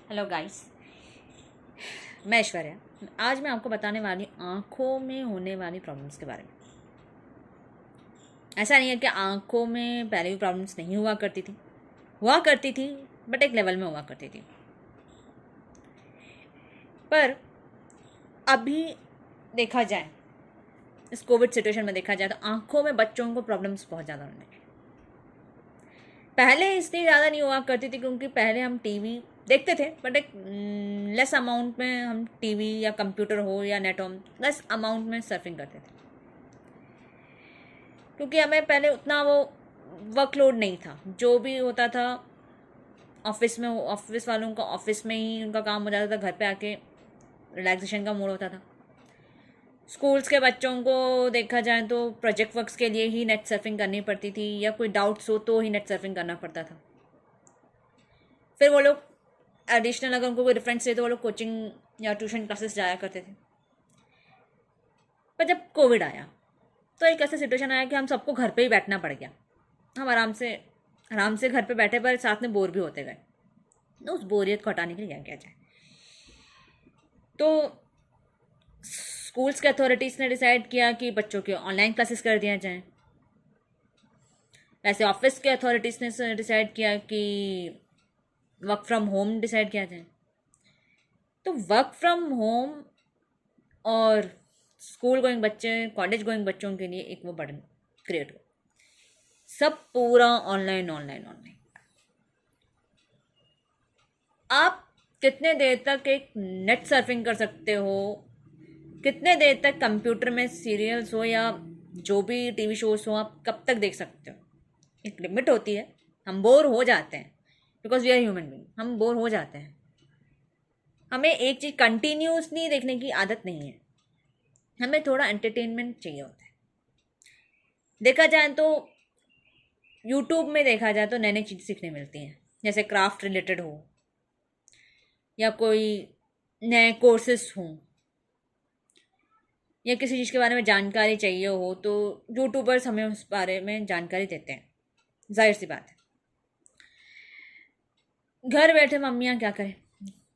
Hello guys, मैं ऐश्वर्या। आज मैं आपको बताने वाली आँखों में होने वाली प्रॉब्लम्स के बारे में। ऐसा नहीं है कि आँखों में पहले भी प्रॉब्लम्स नहीं हुआ करती थी बट एक लेवल में हुआ करती थी। पर अभी देखा जाए, इस कोविड सिचुएशन में देखा जाए तो आँखों में बच्चों को प्रॉब्लम्स बहुत ज़्यादा होने लगी। पहले इसलिए ज़्यादा नहीं हुआ करती थी क्योंकि पहले हम टीवी देखते थे बट एक लेस अमाउंट में हम टीवी या कंप्यूटर हो या नेट हो लेस अमाउंट में सर्फिंग करते थे, क्योंकि हमें पहले उतना वो वर्कलोड नहीं था। जो भी होता था ऑफिस वालों का ऑफिस में ही उनका काम हो जाता था, घर पे आके रिलैक्सेशन का मूड होता था। स्कूल्स के बच्चों को देखा जाए तो प्रोजेक्ट वर्क्स के लिए ही नेट सर्फिंग करनी पड़ती थी या कोई डाउट्स हो तो ही नेट सर्फिंग करना पड़ता था। फिर वो लोग एडिशनल अगर उनको कोई रेफरेंस चाहिए तो वो लोग कोचिंग या ट्यूशन क्लासेस जाया करते थे। पर जब कोविड आया तो एक ऐसा सिचुएशन आया कि हम सबको घर पे ही बैठना पड़ गया। हम आराम से घर पे बैठे पर साथ में बोर भी होते गए। तो उस बोरियत को हटाने के लिए क्या किया जाए, तो स्कूल्स के अथॉरिटीज़ ने डिसाइड किया कि बच्चों के ऑनलाइन क्लासेस कर दिया जाए। वैसे ऑफिस के अथॉरिटीज़ ने डिसाइड किया कि वर्क फ्रॉम होम डिसाइड किया जाए। तो वर्क फ्रॉम होम और स्कूल गोइंग बच्चे, कॉलेज गोइंग बच्चों के लिए एक वो बर्डन क्रिएट हो। सब पूरा ऑनलाइन ऑनलाइन ऑनलाइन। आप कितने देर तक एक नेट सर्फिंग कर सकते हो, कितने देर तक कंप्यूटर में सीरियल्स हो या जो भी टीवी शोज हो आप कब तक देख सकते हो। एक लिमिट होती है। हम बोर हो जाते हैं because we are human being. हम बोर हो जाते हैं। हमें एक चीज़ कंटिन्यूसली देखने की आदत नहीं है। हमें थोड़ा एंटरटेनमेंट चाहिए होता है। देखा जाए तो यूट्यूब में देखा जाए तो नई नई चीज़ सीखने मिलती हैं, जैसे क्राफ्ट रिलेटेड हो या कोई नए कोर्सेस हों या किसी चीज़ के बारे में जानकारी चाहिए हो तो यूट्यूबर्स हमें उस बारे में जानकारी देते हैं। जाहिर सी बात है, घर बैठे मम्मियाँ क्या करें,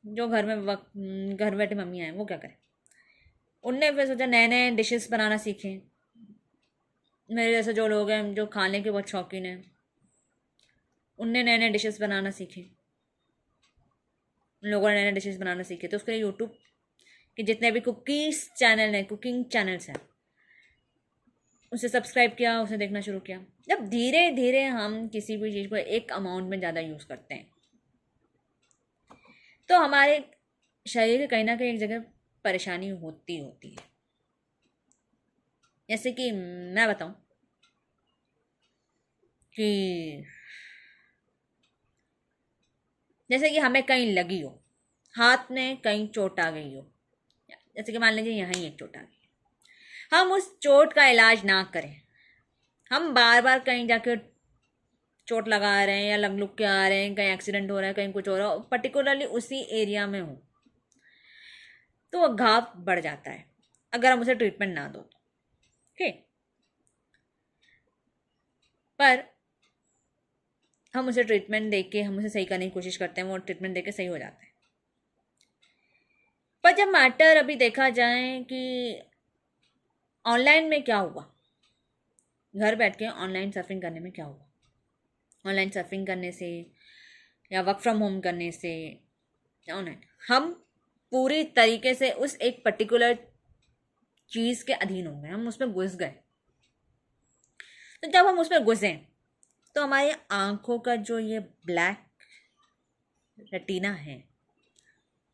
जो घर बैठे मम्मियाँ हैं वो क्या करें। उनने फिर सोचा नए नए डिशेस बनाना सीखें। मेरे जैसे जो लोग हैं जो खाने के बहुत शौकीन हैं, उनने नए नए डिशेस बनाना सीखे। उन लोगों ने नए नए डिशेस बनाना सीखे तो उसके लिए यूट्यूब के जितने भी कुकिंग चैनल्स हैं उसे सब्सक्राइब किया, उसे देखना शुरू किया। जब धीरे धीरे हम किसी भी चीज़ को एक अमाउंट में ज़्यादा यूज़ करते हैं तो हमारे शरीर में कहीं ना कहीं एक जगह परेशानी होती होती है। जैसे कि मैं बताऊं कि जैसे कि हमें कहीं लगी हो, हाथ में कहीं चोट आ गई हो, जैसे कि मान लीजिए यहाँ ही एक चोट आ गई, हम उस चोट का इलाज ना करें। हम बार बार कहीं जाकर चोट लगा रहे हैं या लग लुक के आ रहे हैं, कहीं एक्सीडेंट हो रहा है, कहीं कुछ हो रहा है, पर्टिकुलरली उसी एरिया में हो तो वो घाव बढ़ जाता है अगर हम उसे ट्रीटमेंट ना दो तो। ठीक, पर हम उसे ट्रीटमेंट देके हम उसे सही करने की कोशिश करते हैं, वो ट्रीटमेंट देके सही हो जाता है। पर जब मैटर अभी देखा जाए कि ऑनलाइन में क्या हुआ, घर बैठ के ऑनलाइन सर्फिंग करने में क्या हुआ, ऑनलाइन सर्फिंग करने से या वर्क फ्रॉम होम करने से ऑनलाइन हम पूरी तरीके से उस एक पर्टिकुलर चीज़ के अधीन हो गए, हम उसमें घुस गए। तो जब हम उसमें घुसे तो हमारी आंखों का जो ये ब्लैक रेटिना है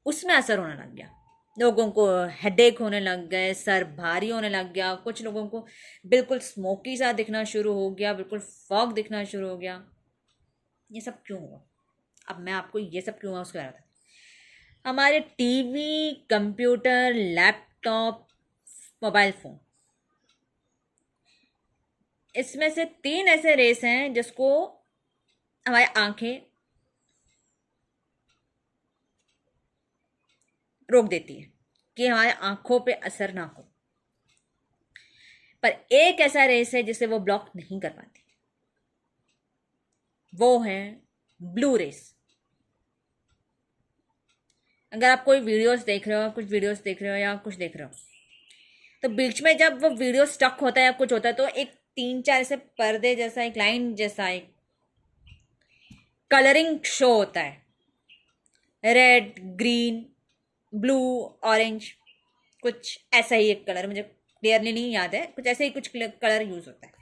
उसमें असर होने लग गया। लोगों को हेडेक होने लग गए, सर भारी होने लग गया, कुछ लोगों को बिल्कुल स्मोकी सा दिखना शुरू हो गया, बिल्कुल फॉग दिखना शुरू हो गया। ये सब क्यों हुआ? अब मैं आपको ये सब क्यों हुआ उसके बारे में। हमारे TV, computer, laptop, mobile phone, इसमें से 3 ऐसे रेस हैं जिसको हमारी आंखें रोक देती है कि हमारे आंखों पे असर ना हो। पर एक ऐसा रेस है जिसे वो ब्लॉक नहीं कर पाती, वो है ब्लू रेस। अगर आप कोई वीडियोस देख रहे हो, कुछ वीडियोस देख रहे हो या कुछ देख रहे हो, तो बीच में जब वो वीडियो स्टक होता है या कुछ होता है तो एक 3-4 ऐसे पर्दे जैसा, एक लाइन जैसा, एक कलरिंग शो होता है, रेड, ग्रीन, ब्लू, ऑरेंज, कुछ ऐसा ही एक कलर, मुझे क्लियरली नहीं याद है, कुछ ऐसे ही कुछ कलर यूज होता है।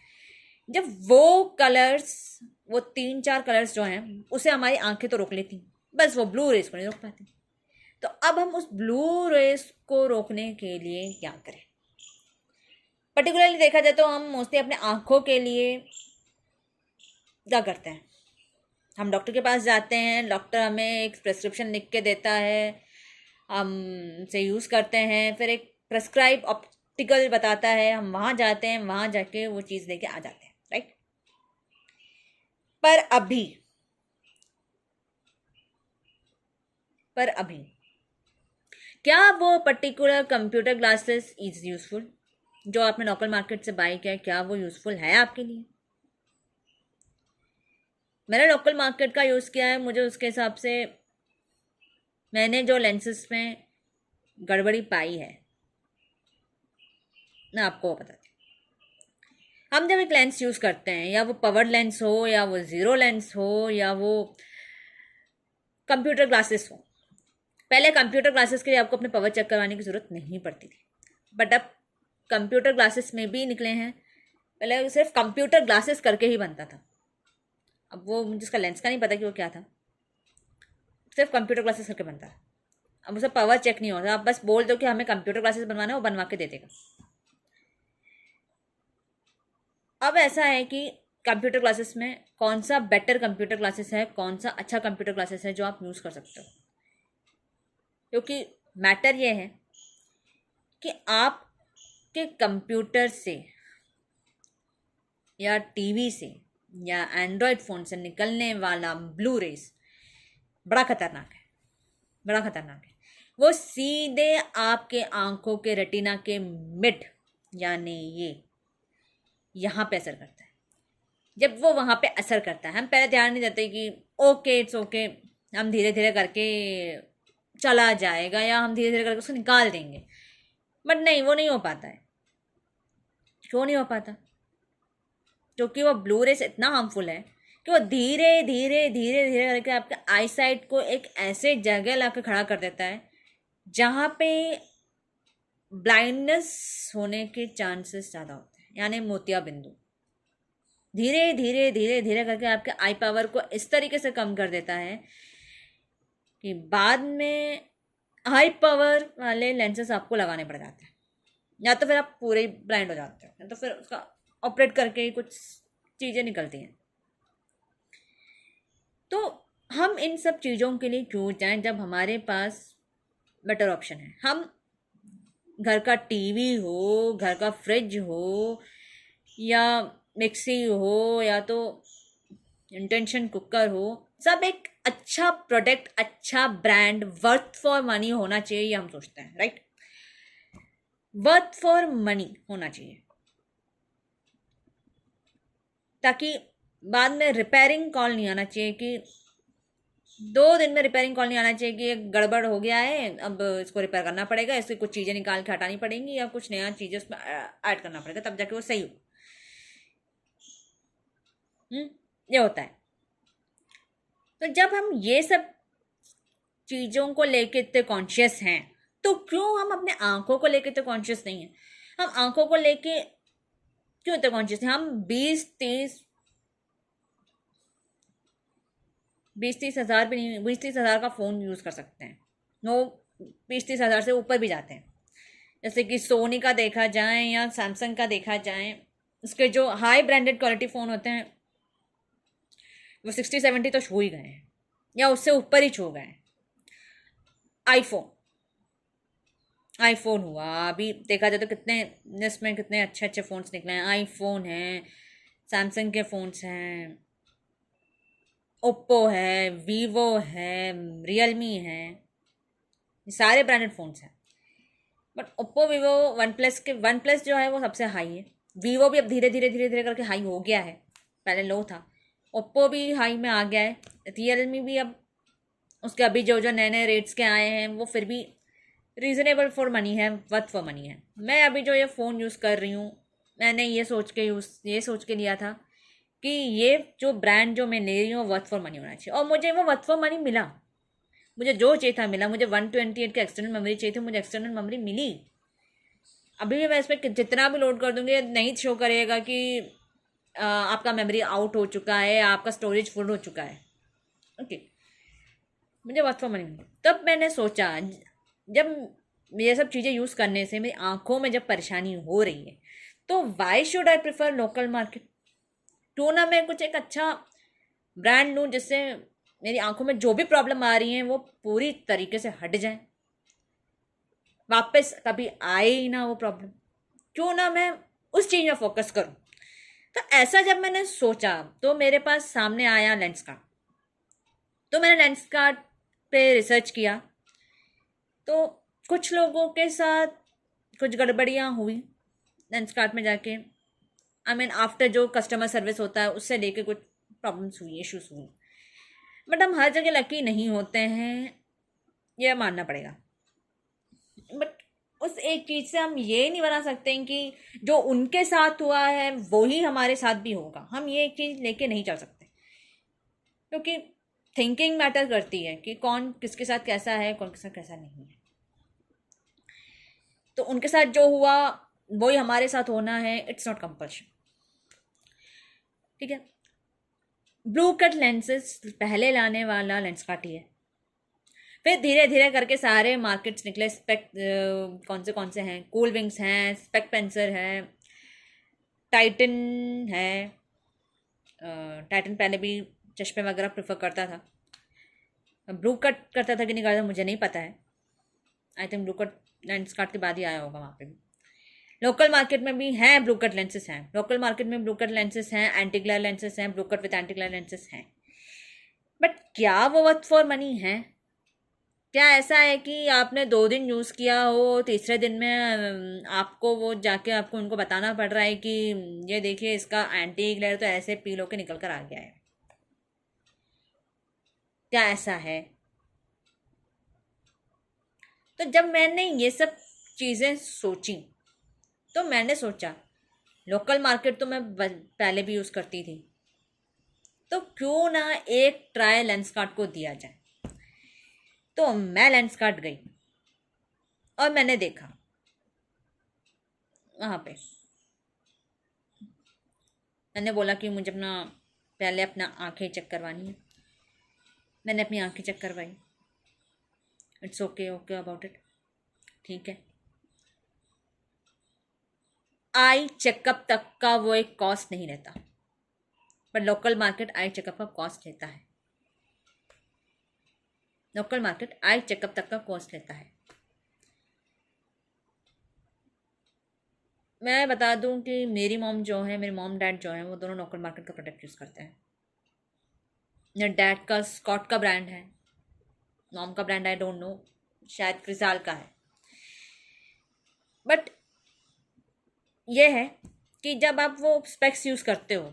जब वो कलर्स, वो 3-4 कलर्स जो हैं, उसे हमारी आंखें तो रोक लेती, बस वो ब्लू रेस को नहीं रोक पाती। तो अब हम उस ब्लू रेस को रोकने के लिए क्या करें? पर्टिकुलरली देखा जाए तो हम मोस्टली अपने आंखों के लिए क्या करते हैं, हम डॉक्टर के पास जाते हैं, डॉक्टर हमें एक प्रेस्क्रिप्शन लिख के देता है, हम उसे यूज़ करते हैं, फिर एक प्रेस्क्राइब ऑप्टिकल बताता है, हम वहाँ जाते हैं, वहाँ जाके वो चीज़ लेके आ जाते हैं, राइट। पर अभी क्या वो particular computer glasses is useful जो आपने लोकल मार्केट से बाई किया है, क्या वो यूजफुल है आपके लिए? मैंने लोकल मार्केट का यूज़ किया है, मुझे उसके हिसाब से मैंने जो लेंसेज में गड़बड़ी पाई है मैं आपको बताती हूँ। हम जब एक लेंस यूज़ करते हैं, या वो पावर लेंस हो, या वो ज़ीरो लेंस हो, या वो कंप्यूटर ग्लासेस हो, पहले कंप्यूटर ग्लासेस के लिए आपको अपने पावर चेक करवाने की ज़रूरत नहीं पड़ती थी, बट अब कंप्यूटर ग्लासेस में भी निकले हैं। पहले सिर्फ कंप्यूटर ग्लासेस करके ही बनता था, अब वो जिसका लेंस का नहीं पता कि वो क्या था, सिर्फ कंप्यूटर क्लासेस करके बनता है। अब उसे पावर चेक नहीं होता, आप बस बोल दो कि हमें कंप्यूटर क्लासेस बनवाना है, वो बनवा के दे देगा। अब ऐसा है कि कंप्यूटर क्लासेस में कौन सा बेटर कंप्यूटर क्लासेस है, कौन सा अच्छा कंप्यूटर क्लासेस है जो आप यूज़ कर सकते हो, क्योंकि मैटर ये है कि आपके कंप्यूटर से या टीवी से या एंड्रॉयड फ़ोन से निकलने वाला ब्लू रेस बड़ा खतरनाक है, बड़ा खतरनाक है। वो सीधे आपके आंखों के रेटिना के मिड, यानी ये यहाँ पे असर करता है। जब वो वहाँ पे असर करता है, हम पहले ध्यान नहीं देते कि ओके इट्स ओके, हम धीरे धीरे करके चला जाएगा, या हम धीरे धीरे करके उसको निकाल देंगे, बट नहीं, वो नहीं हो पाता है। क्यों नहीं हो पाता? क्योंकि वो ब्लू रेस इतना हार्मफुल है कि वो धीरे धीरे धीरे धीरे करके आपके आई साइट को एक ऐसे जगह ला कर खड़ा कर देता है जहाँ पे ब्लाइंडनेस होने के चांसेस ज़्यादा होते हैं, यानी मोतिया बिंदु। धीरे धीरे धीरे धीरे करके आपके आई पावर को इस तरीके से कम कर देता है कि बाद में हाई पावर वाले लेंसेस आपको लगाने पड़ जाते हैं, या तो फिर आप पूरे ही ब्लाइंड हो जाते हो, या तो फिर उसका ऑपरेट करके ही कुछ चीज़ें निकलती हैं। तो हम इन सब चीज़ों के लिए क्यों जाएं जब हमारे पास बेटर ऑप्शन है? हम घर का टीवी हो, घर का फ्रिज हो, या मिक्सी हो, या तो इंडक्शन कुकर हो, सब एक अच्छा प्रोडक्ट, अच्छा ब्रांड, वर्थ फॉर मनी होना चाहिए, ये हम सोचते हैं, राइट। वर्थ फॉर मनी होना चाहिए, ताकि बाद में रिपेयरिंग कॉल नहीं आना चाहिए कि 2 दिन में रिपेयरिंग कॉल नहीं आना चाहिए कि एक गड़बड़ हो गया है, अब इसको रिपेयर करना पड़ेगा, इसकी कुछ चीज़ें निकाल के हटानी पड़ेंगी, या कुछ नया चीज़ें उसमें ऐड करना पड़ेगा, तब जाके वो सही हो। ये होता है। तो जब हम ये सब चीज़ों को लेके इतने कॉन्शियस हैं, तो क्यों हम अपने आंखों को लेके इतने कॉन्शियस नहीं हैं? हम आंखों को लेके क्यों इतने कॉन्शियस हैं? हम 20-30 हज़ार भी नहीं, 20-30 हज़ार का फ़ोन यूज़ कर सकते हैं, नो, 20-30 हज़ार से ऊपर भी जाते हैं। जैसे कि सोनी का देखा जाए या सैमसंग का देखा जाए, उसके जो हाई ब्रांडेड क्वालिटी फ़ोन होते हैं वो 60-70 तो छू ही गए हैं, या उससे ऊपर ही छू गए हैं। आईफोन हुआ, अभी देखा जाए तो कितने इसमें कितने अच्छे अच्छे फ़ोन्स निकले हैं। आईफोन है, सैमसंग के फ़ोन्स हैं, ओप्पो है, वीवो है, रियलमी है, ये सारे ब्रांडेड फ़ोन्स हैं। But Oppo, Vivo, one plus जो है वो सबसे हाई है। वीवो भी अब धीरे धीरे धीरे धीरे करके हाई हो गया है, पहले लो था। ओप्पो भी हाई में आ गया है, रियलमी भी अब उसके अभी जो जो नए नए रेट्स के आए हैं वो फिर भी रीज़नेबल फॉर मनी है, वर्थ फॉर मनी है। मैं अभी जो ये फ़ोन यूज़ कर रही हूँ, मैंने ये सोच के लिया था कि ये जो ब्रांड जो मैं ले रही हूँ वर्थ फॉर मनी होना चाहिए, और मुझे वो वर्थ फॉर मनी मिला। मुझे जो चाहिए था मिला। मुझे 128 की एक्सटर्नल मेमोरी चाहिए थी, मुझे एक्सटर्नल मेमोरी मिली। अभी भी मैं इसमें जितना भी लोड कर दूंगी नहीं शो करेगा कि आपका मेमोरी आउट हो चुका है, आपका स्टोरेज फुल हो चुका है। ओके, मुझे वर्क फ्रॉम मनी। तब मैंने सोचा, जब ये सब चीज़ें यूज़ करने से मेरी आंखों में जब परेशानी हो रही है, तो why should I prefer local market. क्यों ना मैं कुछ एक अच्छा ब्रांड लूँ जिससे मेरी आंखों में जो भी प्रॉब्लम आ रही है वो पूरी तरीके से हट जाए, वापस कभी आए ही ना वो प्रॉब्लम। क्यों ना मैं उस चीज़ में फोकस करूँ। तो ऐसा जब मैंने सोचा तो मेरे पास सामने आया लेंसकार्ट। तो मैंने लेंसकार्ट पे रिसर्च किया, तो कुछ लोगों के साथ कुछ गड़बड़ियाँ हुई लेंसकार्ट में जाके। आई मीन आफ्टर जो कस्टमर सर्विस होता है उससे लेके कुछ प्रॉब्लम्स हुई, इश्यूज हुई। बट हम हर जगह लकी नहीं होते हैं, यह मानना पड़ेगा। बट उस एक चीज़ से हम ये नहीं बना सकते हैं कि जो उनके साथ हुआ है वो ही हमारे साथ भी होगा। हम ये एक चीज़ लेके नहीं चल सकते, क्योंकि थिंकिंग मैटर करती है कि कौन किसके साथ कैसा है, कौन के साथ कैसा नहीं है। तो उनके साथ जो हुआ वही हमारे साथ होना है, इट्स नॉट कंपल्शन। ठीक है। ब्लू कट लेंसेज पहले लाने वाला लेंसकार्ट ही है। फिर धीरे धीरे करके सारे मार्केट्स निकले। स्पेक कौन से हैं, कूल विंग्स हैं, स्पेक पेंसर है, टाइटन है। टाइटन पहले भी चश्मे वगैरह प्रेफर करता था। ब्लू कट करता था कि नहीं करता मुझे नहीं पता है। I think blue cut Lenskart के बाद ही आया होगा वहाँ पे भी। लोकल मार्केट में भी हैं ब्लू कट लेंसेज हैं। लोकल मार्केट में ब्लू कट लेंसेज हैं, एंटी ग्लेयर लेंसेज हैं, blue cut with anti glare lenses हैं। बट क्या वो वर्थ फॉर मनी है? क्या ऐसा है कि आपने 2 दिन यूज़ किया हो, तीसरे दिन में आपको वो जाके आपको उनको बताना पड़ रहा है कि ये देखिए इसका एंटी ग्लेयर तो ऐसे पील होके निकल कर आ गया है? क्या ऐसा है? तो जब मैंने ये सब चीज़ें सोची तो मैंने सोचा लोकल मार्केट तो मैं पहले भी यूज़ करती थी, तो क्यों ना एक ट्राई लेंसकार्ट को दिया जाए। तो मैं लेंसकार्ट गई और मैंने देखा वहाँ पे। मैंने बोला कि मुझे पहले अपना आंखें चेक करवानी है। मैंने अपनी आंखें चेक करवाई। इट्स ओके अबाउट इट, ठीक है। आई चेकअप तक का वो एक कॉस्ट नहीं रहता, पर लोकल मार्केट आई चेकअप का कॉस्ट लेता है। लोकल मार्केट आई चेकअप तक का कॉस्ट लेता है। मैं बता दूं कि मेरी मॉम डैड जो है वो दोनों लोकल मार्केट का प्रोडक्ट यूज़ करते हैं। मेरे डैड का स्कॉट का ब्रांड है, मॉम का ब्रांड आई डोंट नो, शायद क्रिसाल का है। बट ये है कि जब आप वो स्पेक्स यूज़ करते हो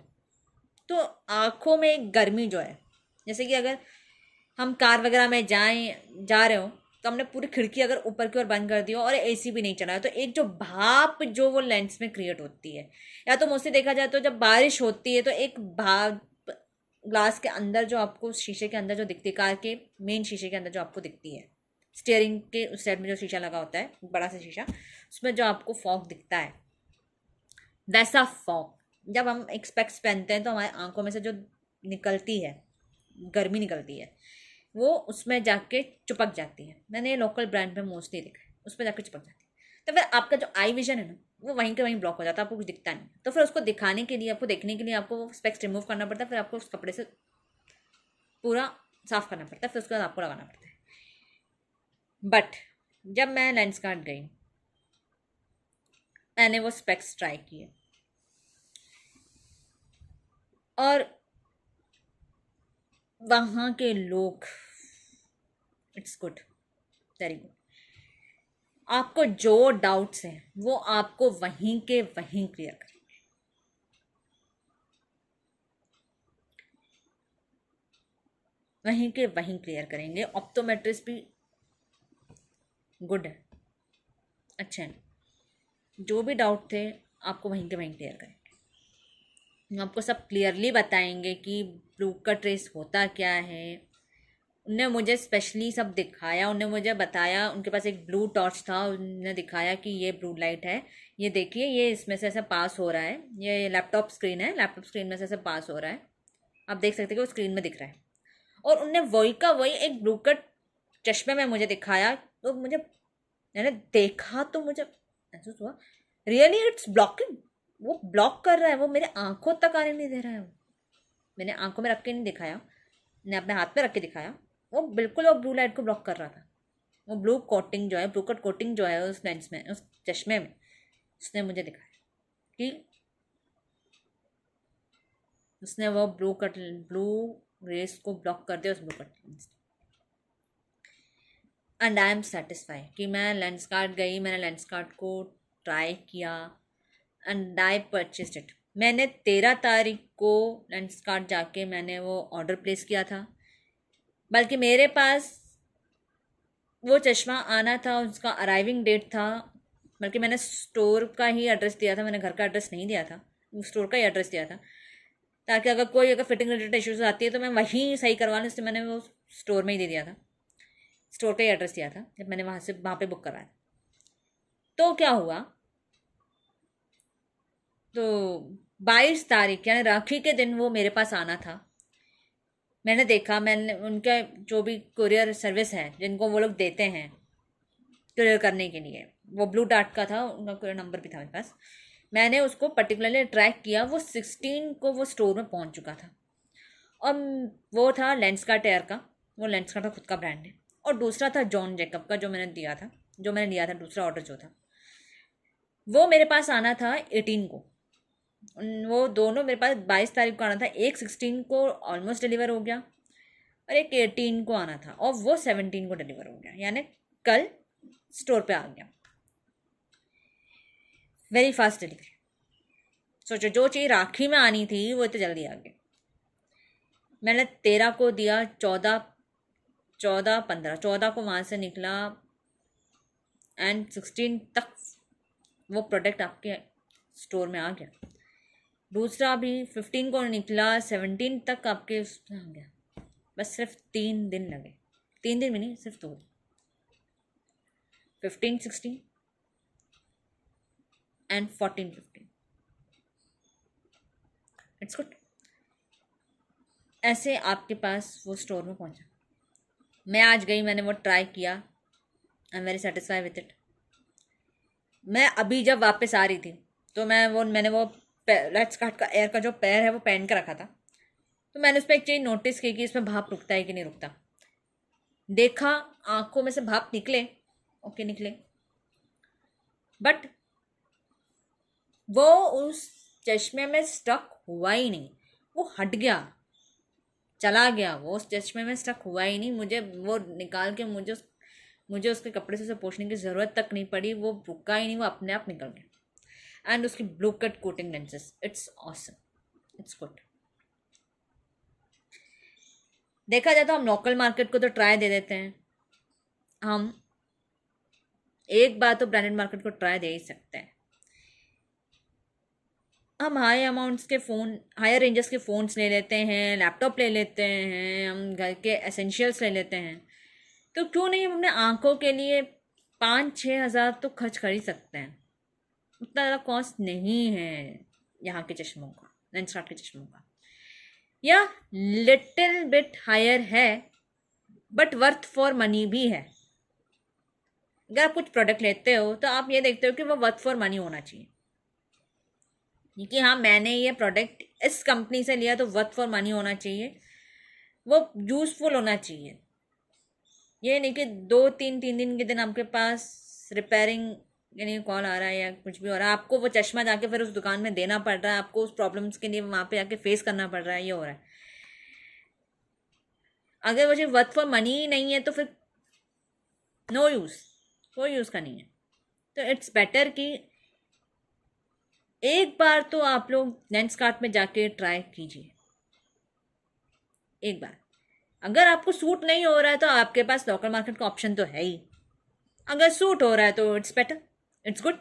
तो आँखों में एक गर्मी जो है, जैसे कि अगर हम कार वगैरह में जा रहे हो तो हमने पूरी खिड़की अगर ऊपर की ओर बंद कर दी हो और एसी भी नहीं चला है, तो एक जो भाप जो वो लेंस में क्रिएट होती है, या तो मोस्टली देखा जाए तो जब बारिश होती है तो एक भाप ग्लास के अंदर जो आपको शीशे के अंदर जो दिखती है, कार के मेन शीशे के अंदर जो आपको दिखती है, स्टीयरिंग के उस साइड में जो शीशा लगा होता है बड़ा सा शीशा, उसमें जो आपको फॉग दिखता है, वैसा फॉग जब हम एक स्पेक्स पहनते हैं तो हमारी आंखों में से जो निकलती है गर्मी निकलती है वो उसमें जाके चिपक जाती है। मैंने ये लोकल ब्रांड में मोस्टली देखा है, उसमें जाके चिपक जाती है। तो फिर आपका जो आई विजन है ना वो वहीं के वहीं ब्लॉक हो जाता है, आपको कुछ दिखता नहीं। तो फिर उसको दिखाने के लिए, आपको देखने के लिए आपको वो स्पेक्स रिमूव करना पड़ता है, फिर आपको उस कपड़े से पूरा साफ करना पड़ता है, फिर उसके बाद आपको लगाना पड़ता है। बट जब मैं लेंसकार्ट गई, मैंने वो स्पेक्स ट्राई किए और वहाँ के लोग, इट्स गुड, वेरी गुड। आपको जो डाउट्स हैं वो आपको वहीं के वहीं क्लियर करें। वहीं के वहीं क्लियर करेंगे। ऑप्टोमेट्रिस्ट भी गुड है, अच्छा है। जो भी डाउट थे आपको वहीं के वहीं क्लियर करेंगे। हम आपको सब क्लियरली बताएंगे कि ब्लू का ट्रेस होता क्या है। उनने मुझे स्पेशली सब दिखाया, उनने मुझे बताया, उनके पास एक ब्लू टॉर्च था, उन्होंने दिखाया कि ये ब्लू लाइट है, ये देखिए ये इसमें से ऐसे पास हो रहा है, ये लैपटॉप स्क्रीन है, लैपटॉप स्क्रीन में से ऐसे पास हो रहा है, आप देख सकते हैं कि वो स्क्रीन में दिख रहा है। और उनने वही का वही एक ब्लू कट चश्मे में मुझे दिखाया, तो मुझे, मैंने देखा तो मुझे महसूस हुआ रियली इट्स ब्लॉकिंग, वो ब्लॉक कर रहा है, वो मेरे आंखों तक आने नहीं दे रहा है। वो मैंने आंखों में रख के नहीं दिखाया, मैंने अपने हाथ में रख के दिखाया, वो बिल्कुल वो ब्लू लाइट को ब्लॉक कर रहा था। वो ब्लू कोटिंग जो है, ब्लू कट कोटिंग जो है उस लेंस में, उस चश्मे में, उसने मुझे दिखाया कि उसने वो ब्लू रेस को ब्लॉक कर दिया उस blue cut lens. And I am satisfy कि मैं लेंस कार्ड गई, मैंने लेंस कार्ड को ट्राई किया एंड आई परचेस्ड इट। मैंने 13 तारीख को लेंस कार्ड जाके मैंने वो ऑर्डर प्लेस किया था, बल्कि मेरे पास वो चश्मा आना था, उसका अराइविंग डेट था, बल्कि मैंने स्टोर का ही एड्रेस दिया था, मैंने घर का एड्रेस नहीं दिया था, स्टोर का ही एड्रेस दिया था, ताकि अगर फिटिंग रिलेटेड इश्यूज आती है तो मैं वहीं सही करवा लूँ, इसलिए मैंने वो स्टोर में ही दे दिया था, स्टोर का ही एड्रेस दिया था जब मैंने वहाँ पे बुक कराया। तो क्या हुआ, तो 22 तारीख यानी राखी के दिन वो मेरे पास आना था। मैंने देखा, मैंने उनका जो भी कुरियर सर्विस है जिनको वो लोग देते हैं कुरियर करने के लिए, वो ब्लू डार्ट का था, उनका कुरियर नंबर भी था मेरे पास, मैंने उसको पर्टिकुलरली ट्रैक किया, वो 16 को वो स्टोर में पहुंच चुका था। और वो था लेंसकार्ट एयर का, वो लेंसकार्ट का खुद का ब्रांड है। और दूसरा था जॉन जैकब का, जो मैंने लिया था दूसरा ऑर्डर जो था, वो मेरे पास आना था 18 को। वो दोनों मेरे पास 22 तारीख को आना था, एक 16 को ऑलमोस्ट डिलीवर हो गया और एक 18 को आना था, और वो 17 को डिलीवर हो गया, यानी कल स्टोर पे आ गया। Very fast delivery. सोचो, जो चीज़ राखी में आनी थी वो इतनी जल्दी आ गई। मैंने 13 को दिया, 14 को वहाँ से निकला एंड 16 तक वो प्रोडक्ट आपके स्टोर में आ गया। दूसरा भी 15 को निकला, 17 तक आपके उसमें आ गया। बस सिर्फ 3 दिन लगे, 3 दिन भी नहीं, सिर्फ 2 दिन, 15, 16 एंड 14, 15। It's good. ऐसे आपके पास वो स्टोर में पहुंचा। मैं आज गई, मैंने वो ट्राई किया, I am very satisfy with it. मैं अभी जब वापस आ रही थी तो मैंने वो लेट्स कार्ट का एयर का जो पैर है वो पहन कर रखा था, तो मैंने उस पर एक चीज़ नोटिस की कि इसमें भाप रुकता है कि नहीं रुकता। देखा, आंखों में से भाप निकले, ओके निकले, बट वो उस चश्मे में स्टक हुआ ही नहीं, वो हट गया, चला गया, वो उस चश्मे में स्टक हुआ ही नहीं। मुझे वो निकाल के मुझे उसके कपड़े से उसे पोंछने की ज़रूरत तक नहीं पड़ी, वो रुका ही नहीं, वो अपने आप निकल गया। एंड उसकी blue cut coating lenses, it's awesome, it's good. देखा जाए तो हम लोकल मार्केट को तो ट्राई दे देते हैं, हम एक बार तो ब्रांडेड मार्केट को ट्राई दे ही सकते हैं। हम हाई अमाउंट्स के फ़ोन, हायर रेंजेस के फ़ोन्स ले लेते हैं, लैपटॉप ले लेते हैं, हम घर के एसेंशियल्स ले लेते हैं, तो क्यों नहीं हम अपने आंखों के लिए 5-6 हज़ार तो खर्च कर ही सकते हैं। उतना ज़्यादा कॉस्ट नहीं है यहाँ के चश्मों का, लेंसकार्ट के चश्मों का, या लिटिल बिट हायर है बट वर्थ फॉर मनी भी है। अगर आप कुछ प्रोडक्ट लेते हो तो आप ये देखते हो कि वो वर्थ फॉर मनी होना चाहिए, कि हाँ मैंने ये प्रोडक्ट इस कंपनी से लिया तो वर्थ फॉर मनी होना चाहिए, वो यूज़फुल होना चाहिए। ये नहीं कि 2-3 दिन के दिन आपके पास रिपेयरिंग यानी कॉल आ रहा है या कुछ भी हो रहा है, आपको वो चश्मा जाके फिर उस दुकान में देना पड़ रहा है, आपको उस प्रॉब्लम्स के लिए वहाँ पे आके फेस करना पड़ रहा है, ये हो रहा है। अगर मुझे वर्थ फॉर मनी ही नहीं है तो फिर नो यूज़, कोई यूज़ का नहीं है। तो इट्स बेटर कि एक बार तो आप लोग लेंसकार्ट में जाके ट्राई कीजिए, एक बार अगर आपको सूट नहीं हो रहा है तो आपके पास लोकल मार्केट का ऑप्शन तो है ही, अगर सूट हो रहा है तो इट्स बेटर, इट्स गुड।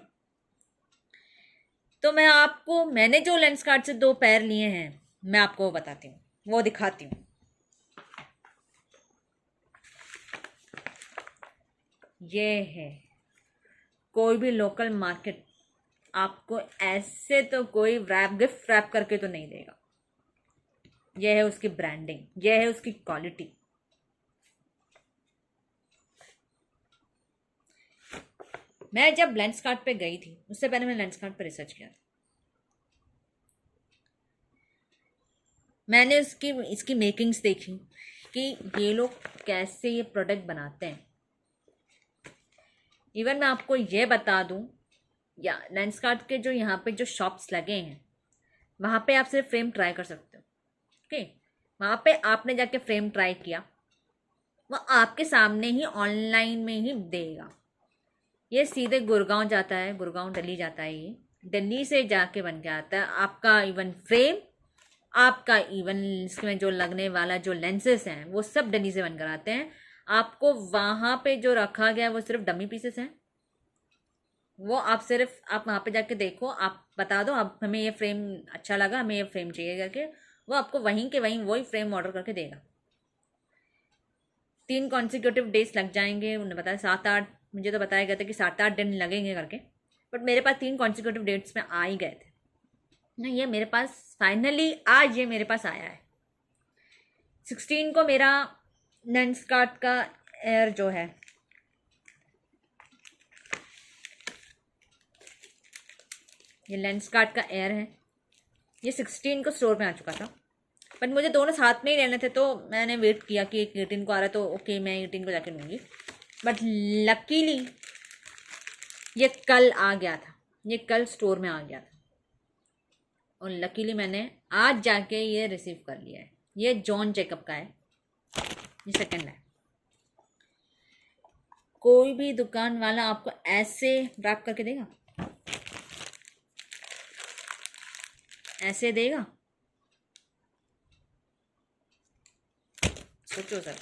तो मैंने जो लेंस कार्ट से 2 पैर लिए हैं, मैं आपको वो बताती हूँ, वो दिखाती हूँ। ये है, कोई भी लोकल मार्केट आपको ऐसे तो कोई गिफ्ट रैप करके तो नहीं देगा। यह है उसकी ब्रांडिंग, यह है उसकी क्वालिटी। मैं जब लेंस कार्ट पे गई थी, उससे पहले मैंने लेंस कार्ट पे रिसर्च किया था। मैंने इसकी मेकिंग्स देखी कि ये लोग कैसे ये प्रोडक्ट बनाते हैं। इवन मैं आपको ये बता दूं, या लेंस कार्ट के जो यहाँ पे जो शॉप्स लगे हैं, वहाँ पे आप सिर्फ फ्रेम ट्राई कर सकते हो। ओके, वहाँ पे आपने जाके फ्रेम ट्राई किया, वो आपके सामने ही ऑनलाइन में ही देगा। ये सीधे गुड़गांव जाता है, गुड़गांव दिल्ली जाता है, ये दिल्ली से जाके बन के आता है आपका इवन फ्रेम, आपका इवन इसमें जो लगने वाला जो लेंसेस हैं वो सब दिल्ली से बनकर आते हैं। आपको वहाँ पे जो रखा गया है वो सिर्फ डमी पीसेस हैं। वो आप वहाँ पे जाके देखो, आप बता दो आप हमें ये फ्रेम अच्छा लगा, हमें ये फ्रेम चाहिए करके, वो आपको वहीं के वहीं वही फ्रेम ऑर्डर करके देगा। 3 कॉन्सिक्यूटिव डेज लग जाएंगे, उन्होंने बताया 7-8, मुझे तो बताया गया था कि 7-8 दिन लगेंगे करके, बट मेरे पास 3 कॉन्सिक्यूटिव डेट्स में आ ही गए थे ना। ये मेरे पास फाइनली आज ये मेरे पास आया है। 16 को मेरा लेंस कार्ट का एयर जो है, ये लेंस कार्ट का एयर है, ये 16 को स्टोर में आ चुका था, बट मुझे दोनों साथ में ही लेने थे, तो मैंने वेट किया कि 18 को आ रहा है तो ओके मैं 18 को जाके लूँगी। बट लकीली ये कल आ गया था, ये कल स्टोर में आ गया था, और लकीली मैंने आज जाके ये रिसीव कर लिया है। ये जॉन जैकब का है, ये सेकंड है। कोई भी दुकान वाला आपको ऐसे रैप करके देगा, ऐसे देगा? सोचो सर।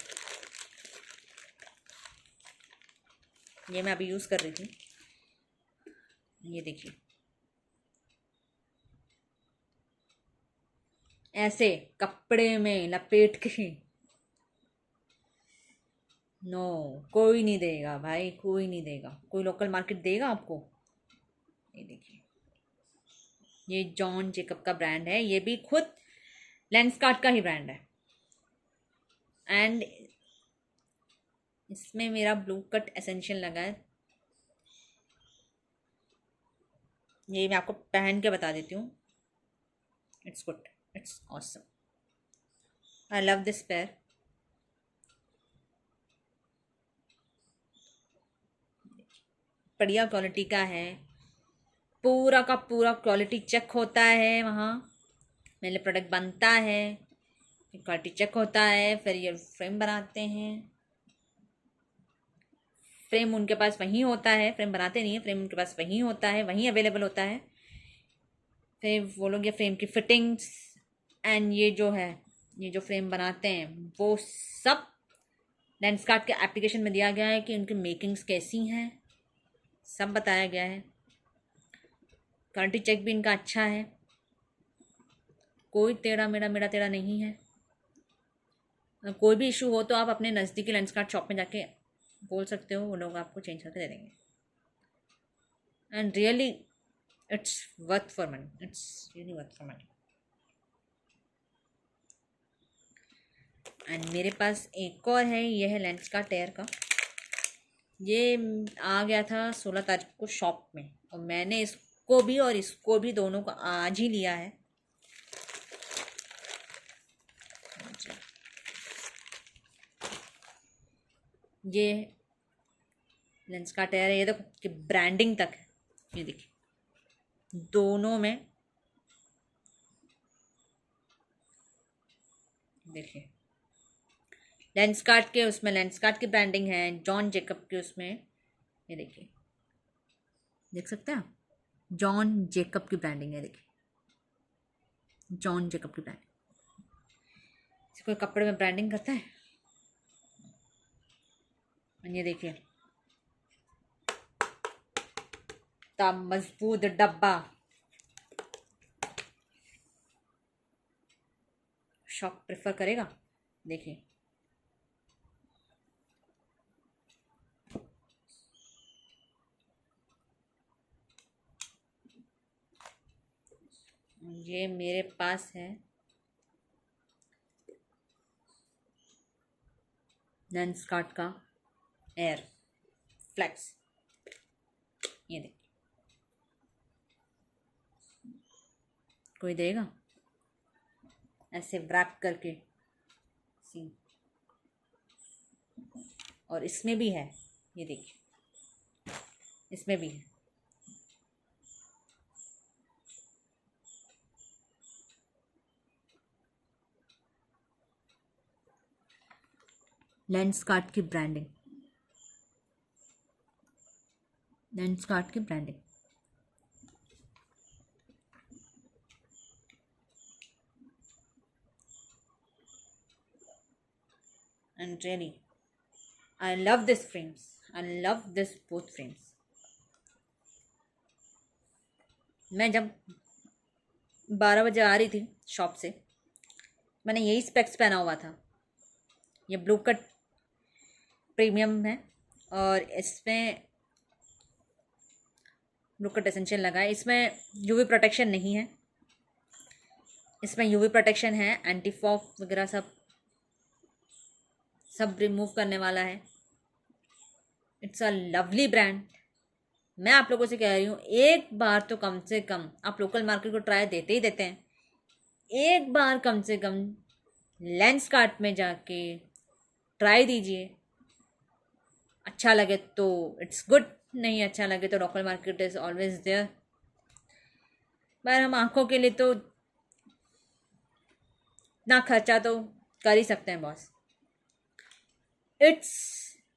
ये मैं अभी यूज़ कर रही थी, ये देखिए, ऐसे कपड़े में लपेट के। नो, कोई नहीं देगा भाई, कोई नहीं देगा। कोई लोकल मार्केट देगा आपको? ये देखिए, ये जॉन जेकब का ब्रांड है, ये भी खुद लेंस कार्ट का ही ब्रांड है। एंड इसमें मेरा ब्लू कट एसेंशियल लगा है, ये मैं आपको पहन के बता देती हूँ। It's good, it's awesome, I love this pair. बढ़िया क्वालिटी का है, पूरा का पूरा क्वालिटी चेक होता है वहाँ, मेरे प्रोडक्ट बनता है, क्वालिटी चेक होता है, फिर ये फ्रेम बनाते हैं। फ्रेम उनके पास वहीं होता है, फ्रेम बनाते नहीं है, फ्रेम उनके पास वहीं होता है, वहीं अवेलेबल होता है। फिर वो लोग ये फ्रेम की फिटिंग्स एंड ये जो है, ये जो फ्रेम बनाते हैं वो सब लेंस कार्ट के एप्लीकेशन में दिया गया है कि उनकी मेकिंग्स कैसी हैं, सब बताया गया है। क्वालिटी चेक भी इनका अच्छा है, कोई टेढ़ा मेढ़ा टेढ़ा नहीं है। कोई भी इशू हो तो आप अपने नज़दीकी लेंस कार्ट शॉप में जाके बोल सकते हो, वो लोग आपको चेंज करके दे देंगे। And really it's worth for money, it's really worth for money. And मेरे पास एक और है, ये है लेंस का टेयर का, ये आ गया था 16 तारीख को शॉप में, और मैंने इसको भी और इसको भी दोनों को आज ही लिया है। ये लेंस का टेयर है, ये देखो कि ब्रांडिंग तक है, ये देखिए दोनों में, देखिए लेंस कार्ट के उसमें लेंस कार्ट की ब्रांडिंग है, जॉन जेकब के उसमें, ये देखिए, देख सकते हैं आप, जॉन जेकब की ब्रांडिंग है, देखिए जॉन जेकब की ब्रांडिंग। कोई कपड़े में ब्रांडिंग करता है? ये देखिए, इतना मजबूत डब्बा, शॉक प्रेफर करेगा। देखिए, ये मेरे पास है लेंसकार्ट का एयर फ्लेक्स। ये देखिए, कोई देगा ऐसे व्रैप करके सी। और इसमें भी है, ये देखिए, इसमें भी है। लेंसकार्ट की ब्रांडिंग, लेंसकार्ट की branding. And really I love this frames, I love this both frames. मैं जब 12 बजे आ रही थी शॉप से, मैंने यही स्पेक्स पहना हुआ था। ये ब्लू कट प्रीमियम है और इसमें ब्लू कट एसेंशियल लगा है। इसमें यूवी प्रोटेक्शन नहीं है, इसमें यूवी प्रोटेक्शन है, एंटी फॉग वगैरह सब रिमूव करने वाला है। It's a lovely brand. मैं आप लोगों से कह रही हूँ, एक बार तो कम से कम आप लोकल मार्केट को ट्राई देते ही देते हैं, एक बार कम से कम लेंसकार्ट में जाके ट्राई दीजिए। अच्छा लगे तो इट्स गुड, नहीं अच्छा लगे तो local market is always there. पर हम आंखों के लिए तो ना खर्चा तो कर ही सकते हैं boss. It's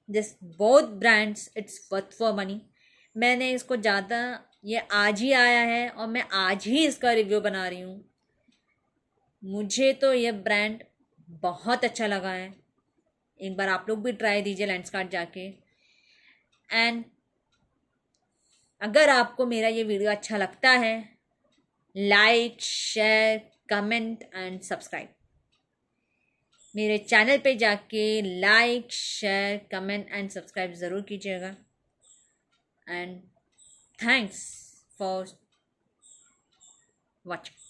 this both brands, it's worth for money. मैंने इसको ज़्यादा, ये आज ही आया है और मैं आज ही इसका रिव्यू बना रही हूँ। मुझे तो ये ब्रांड बहुत अच्छा लगा है। एक बार आप लोग भी ट्राई दीजिए लेंसकार्ट जाके। एंड अगर आपको मेरा ये वीडियो अच्छा लगता है, like, share, comment and subscribe. मेरे चैनल पे जाके like, share, comment and subscribe ज़रूर कीजिएगा। And thanks for watching.